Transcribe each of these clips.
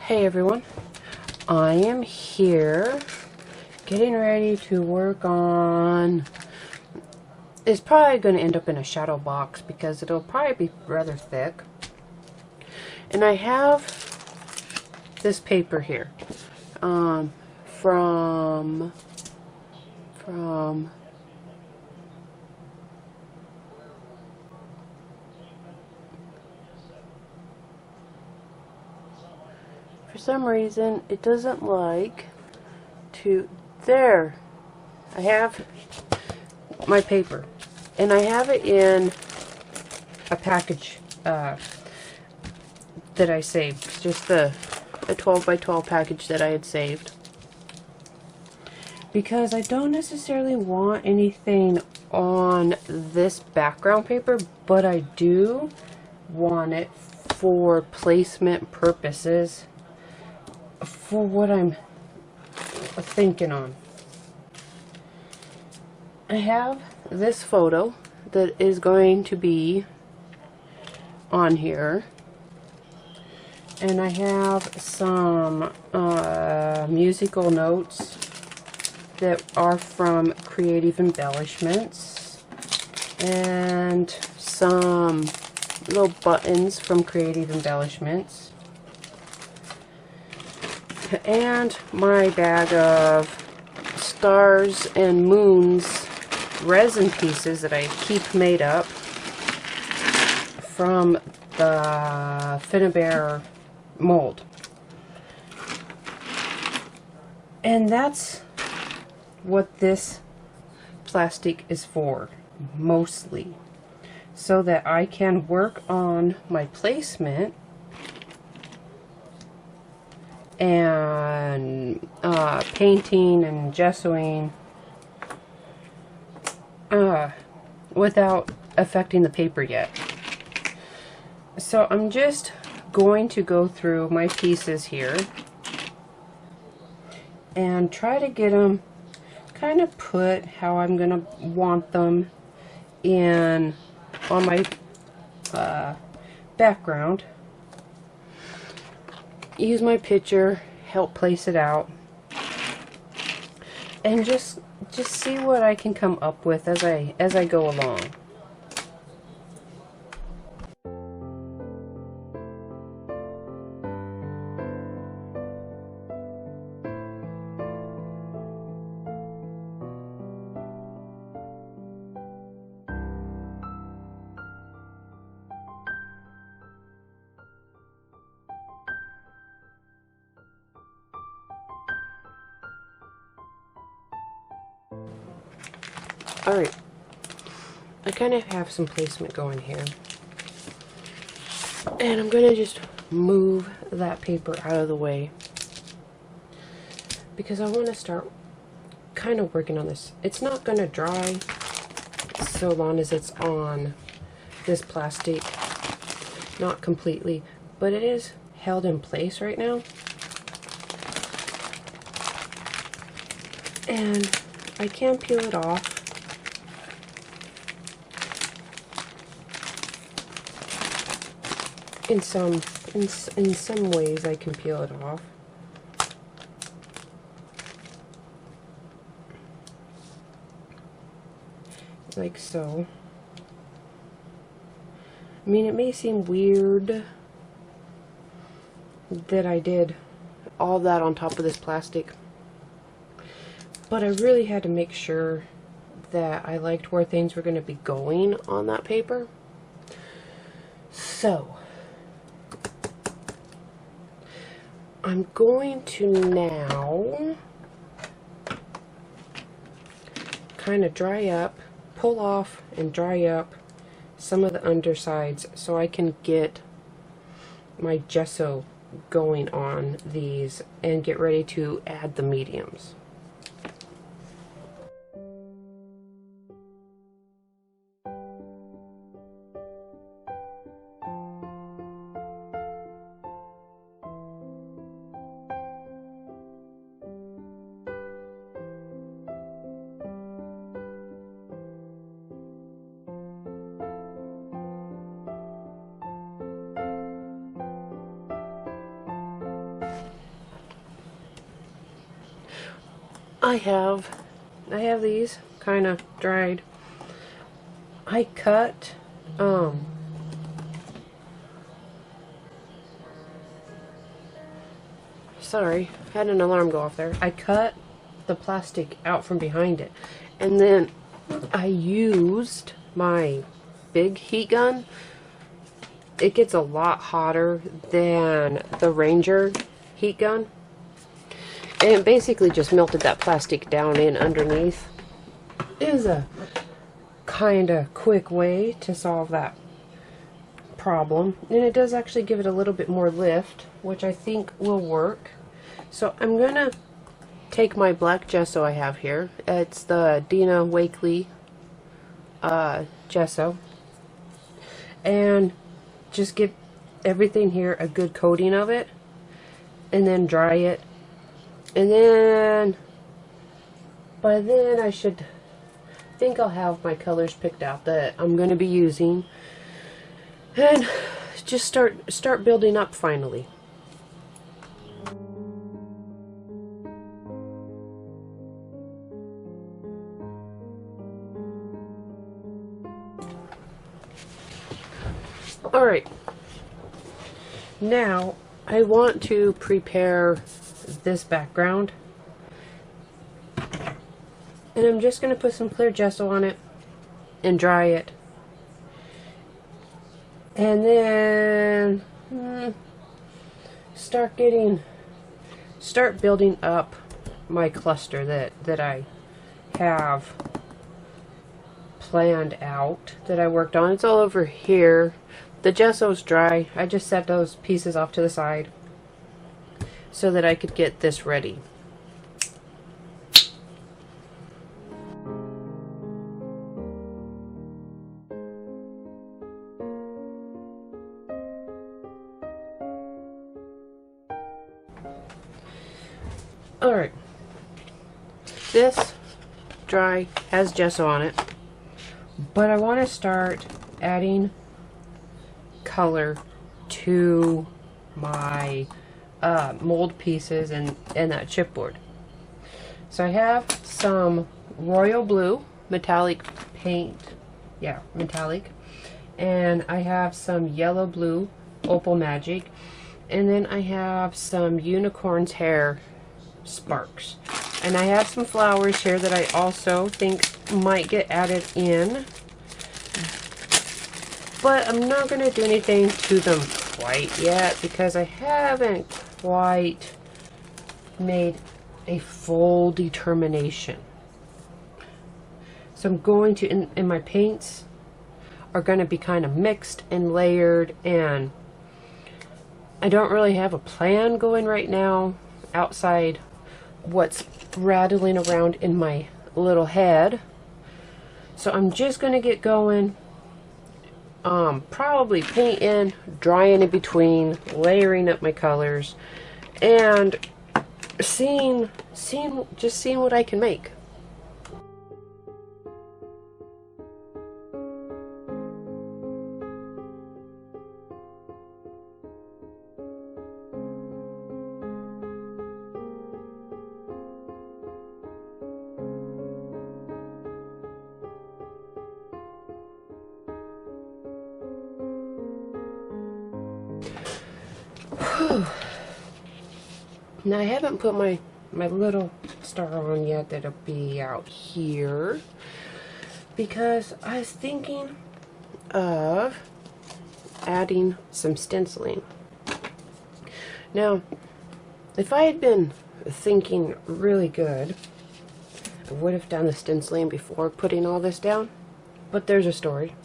Hey everyone, I am here getting ready to work on, it's probably going to end up in a shadow box because it'll probably be rather thick. And I have this paper here from for some reason it doesn't like to, there, I have my paper and I have it in a package that I saved, just a 12 by 12 package that I had saved, because I don't necessarily want anything on this background paper, but I do want it for placement purposes for what I'm thinking on. I have this photo that is going to be on here, and I have some musical notes that are from Creative Embellishments, and some little buttons from Creative Embellishments, and my bag of stars and moons resin pieces that I keep made up from the Finnabair mold. And that's what this plastic is for, mostly, so that I can work on my placement and painting and gessoing without affecting the paper yet. So I'm just going to go through my pieces here and try to get them kind of put how I'm gonna want them in on my background. Use my picture, help place it out, and just see what I can come up with as I go along. Alright, I kind of have some placement going here, and I'm going to just move that paper out of the way because I want to start kind of working on this. It's not going to dry so long as it's on this plastic, not completely, but it is held in place right now, and I can peel it off. In some ways I can peel it off. Like so. I mean, it may seem weird that I did all that on top of this plastic, but I really had to make sure that I liked where things were going to be going on that paper. So I'm going to now kind of dry up, pull off and dry up some of the undersides so I can get my gesso going on these and get ready to add the mediums. I have these kind of dried. I cut sorry, had an alarm go off there. I cut the plastic out from behind it, and then I used my big heat gun. It gets a lot hotter than the Ranger heat gun, and it basically just melted that plastic down in underneath. It is a kind of quick way to solve that problem, and it does actually give it a little bit more lift, which I think will work. So I'm gonna take my black gesso I have here. It's the Dina Wakley gesso, and just give everything here a good coating of it, and then dry it, and then by then I think I'll have my colors picked out that I'm going to be using, and just start building up finally. Alright, now I want to prepare this background, and I'm just going to put some clear gesso on it and dry it, and then start building up my cluster that I have planned out, that I worked on. It's all over here. The gesso's dry. I just set those pieces off to the side so that I could get this ready. Alright, this dry has gesso on it, but I want to start adding color to my mold pieces and that chipboard. So I have some royal blue metallic paint, yeah, metallic, and I have some yellow blue opal magic, and then I have some unicorn's hair sparks, and I have some flowers here that I also think might get added in, but I'm not going to do anything to them quite yet because I haven't quite made a full determination. So I'm going to, and my paints are going to be kind of mixed and layered, and I don't really have a plan going right now outside what's rattling around in my little head. So I'm just going to get going, probably painting, drying in between, layering up my colors, and seeing what I can make. Now I haven't put my little star on yet. That'll be out here because I was thinking of adding some stenciling. Now, if I had been thinking really good, I would have done the stenciling before putting all this down, but there's a story.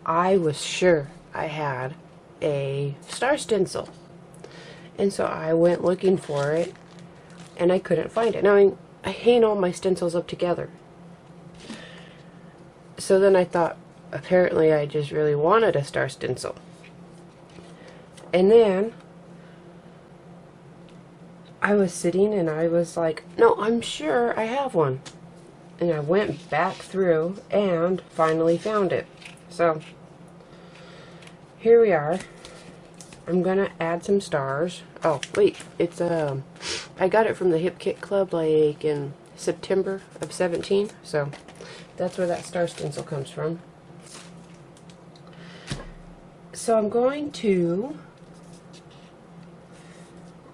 I was sure I had a star stencil, and so I went looking for it, and I couldn't find it. Now, I hang all my stencils up together. So then I thought, apparently I just really wanted a star stencil. And then I was sitting and I was like, no, I'm sure I have one. And I went back through and finally found it. So here we are. I'm gonna add some stars. Oh wait, it's I got it from the Hip Kit Club like in September of 17, so that's where that star stencil comes from. So I'm going to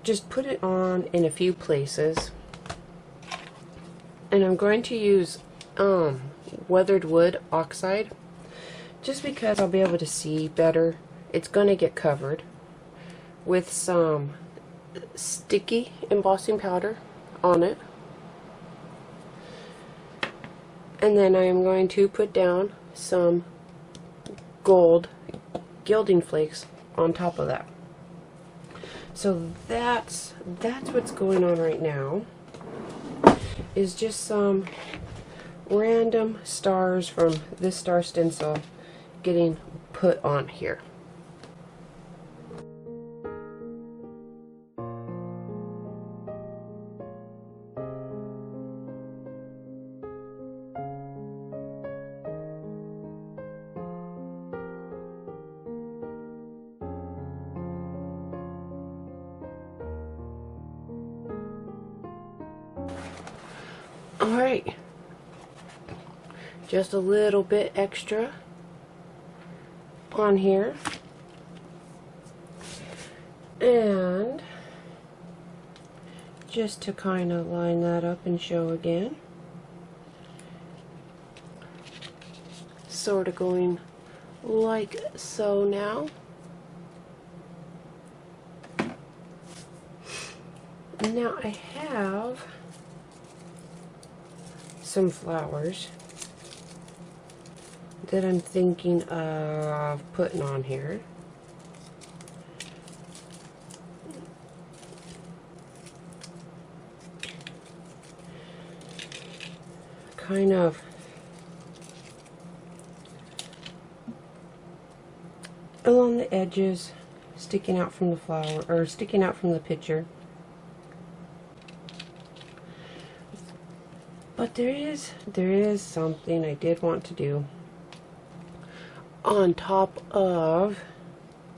just put it on in a few places, and I'm going to use weathered wood oxide just because I'll be able to see better. It's going to get covered with some sticky embossing powder on it, and then I am going to put down some gold gilding flakes on top of that. So that's what's going on right now, is just some random stars from this star stencil getting put on here. Alright, just a little bit extra on here, and just to kind of line that up and show again, sort of going like so now. Now I have some flowers that I'm thinking of putting on here. Kind of along the edges, sticking out from the flower, or sticking out from the picture. But there is something I did want to do on top of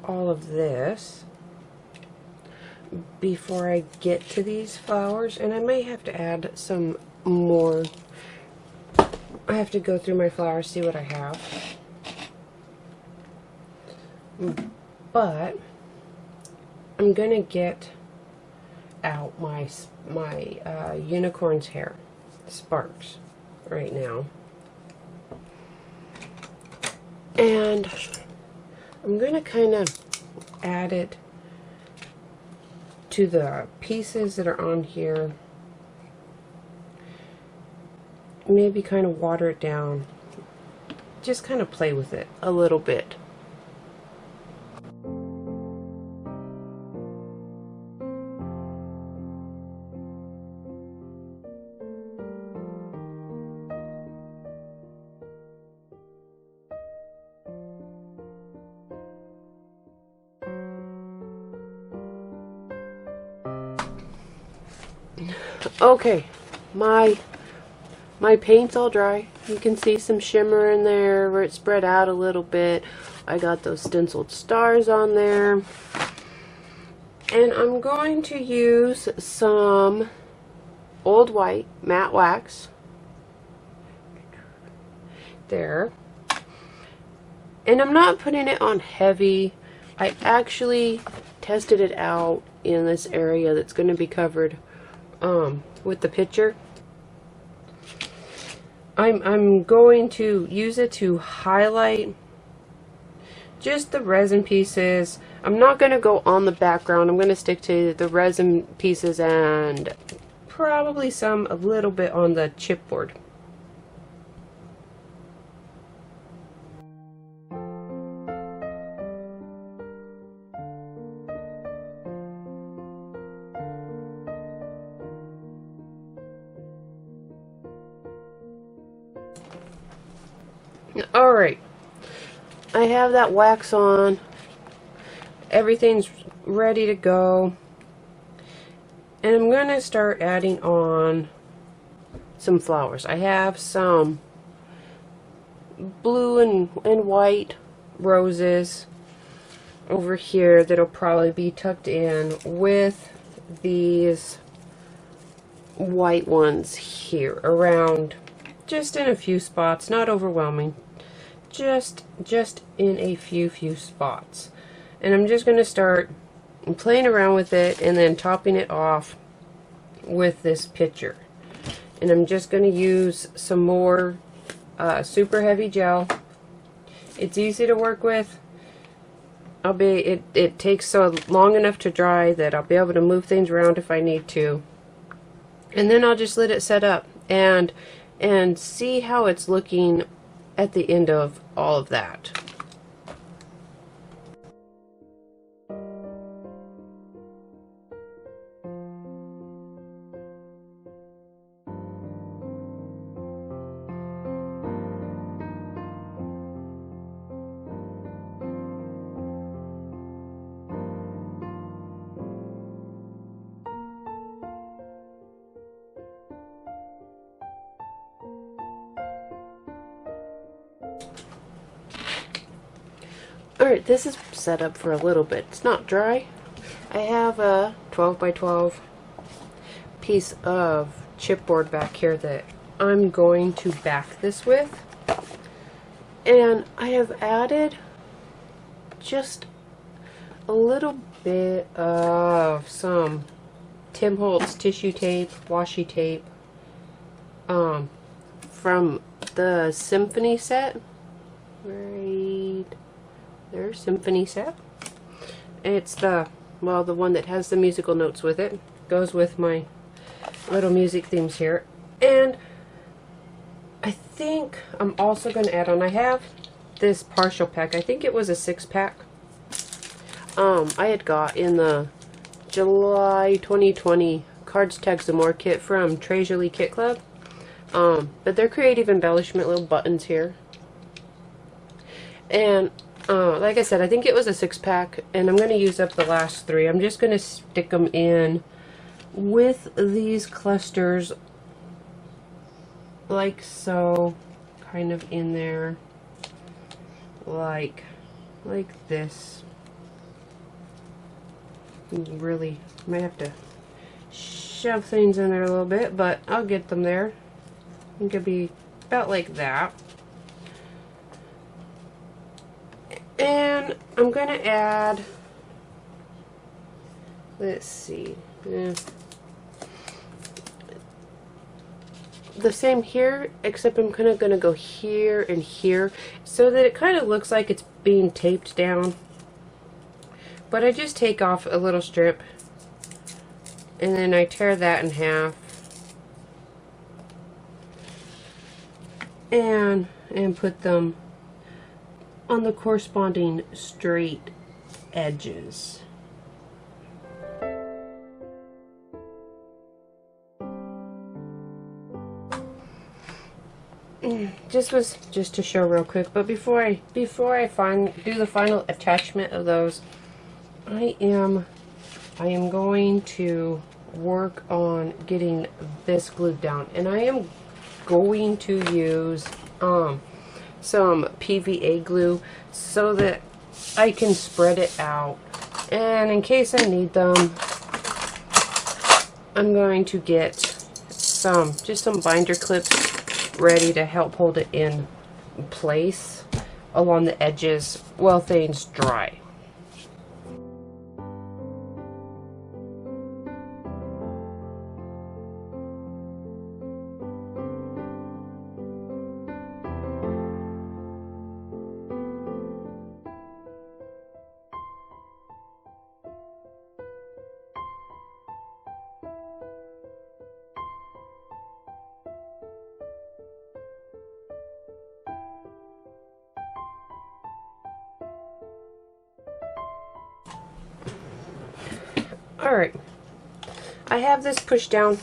all of this before I get to these flowers, and I may have to add some more. I have to go through my flowers, see what I have. But I'm gonna get out my unicorn's hair sparks right now, and I'm gonna kind of add it to the pieces that are on here, maybe kind of water it down, just kind of play with it a little bit. Okay, my paint's all dry. You can see some shimmer in there where it spread out a little bit. I got those stenciled stars on there. And I'm going to use some old white matte wax there. And I'm not putting it on heavy. I actually tested it out in this area that's going to be covered with the picture. I'm going to use it to highlight just the resin pieces. I'm not going to go on the background. I'm going to stick to the resin pieces and probably a little bit on the chipboard. Alright, I have that wax on, everything's ready to go, and I'm going to start adding on some flowers. I have some blue and white roses over here that'll probably be tucked in with these white ones here around, just in a few spots, not overwhelming, just in a few spots. And I'm just going to start playing around with it and then topping it off with this picture. And I'm just going to use some more super heavy gel. It's easy to work with. It takes so long enough to dry that I'll be able to move things around if I need to. And then I'll just let it set up and see how it's looking at the end of all of that. Alright, this is set up for a little bit. It's not dry. I have a 12 by 12 piece of chipboard back here that I'm going to back this with. And I have added just a little bit of some Tim Holtz Tissue Tape, Washi Tape, from the Symphony set. Right there, Symphony set. It's the one that has the musical notes with it. Goes with my little music themes here. And I think I'm also going to add on, I have this partial pack. I think it was a 6-pack. I had got in the July 2020 Cards, Tags, and More kit from Treasurely Kit Club. But they're creative embellishment little buttons here. And like I said, I think it was a 6-pack, and I'm going to use up the last 3. I'm just going to stick them in with these clusters, like so, kind of in there, like this. You really might have to shove things in there a little bit, but I'll get them there. I think it'll be about like that. And I'm going to add, let's see, the same here, except I'm kind of going to go here and here so that it kind of looks like it's being taped down. But I just take off a little strip and then I tear that in half and put them on the corresponding straight edges. Just to show real quick, but before I do the final attachment of those, I am going to work on getting this glued down, and I am going to use some PVA glue so that I can spread it out, and in case I need them, I'm going to get just some binder clips ready to help hold it in place along the edges while things dry. Alright, I have this pushed down.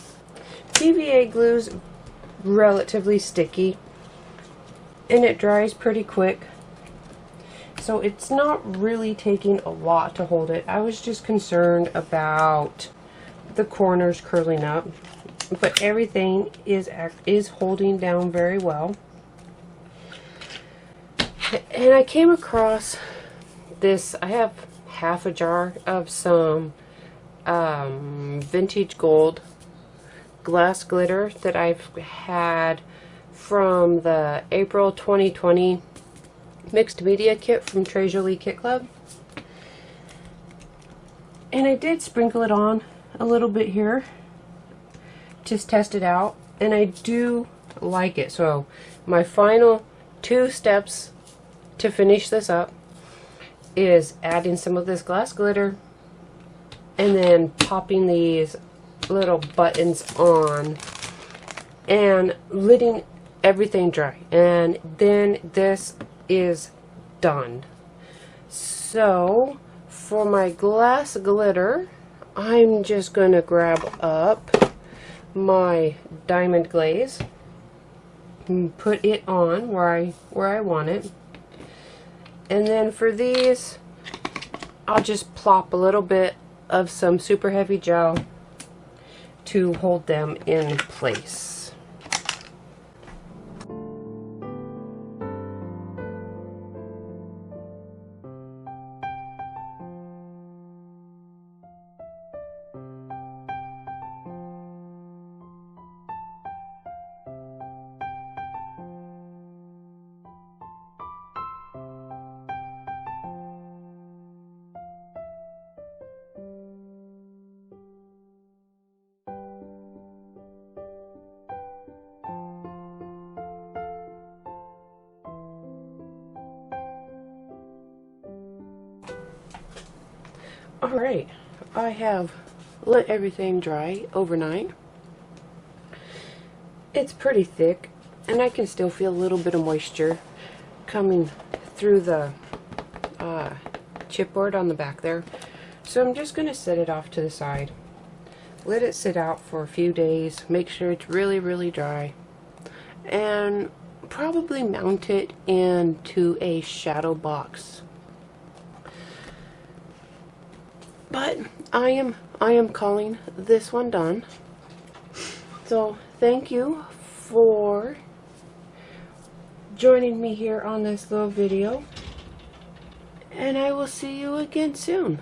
PVA glue's relatively sticky and it dries pretty quick, so it's not really taking a lot to hold it. I was just concerned about the corners curling up, but everything is holding down very well. And I came across this. I have half a jar of some vintage gold glass glitter that I've had from the April 2020 mixed media kit from Treasure Kit Club. And I did sprinkle it on a little bit here, just test it out, and I do like it. So my final 2 steps to finish this up is adding some of this glass glitter and then popping these little buttons on and letting everything dry, and then this is done. So for my glass glitter, I'm just going to grab up my diamond glaze and put it on where I want it. And then for these, I'll just plop a little bit of some super heavy gel to hold them in place. Alright, I have let everything dry overnight. It's pretty thick, and I can still feel a little bit of moisture coming through the chipboard on the back there. So I'm just going to set it off to the side. Let it sit out for a few days, make sure it's really dry, and probably mount it into a shadow box. But I am calling this one done. So thank you for joining me here on this little video, and I will see you again soon.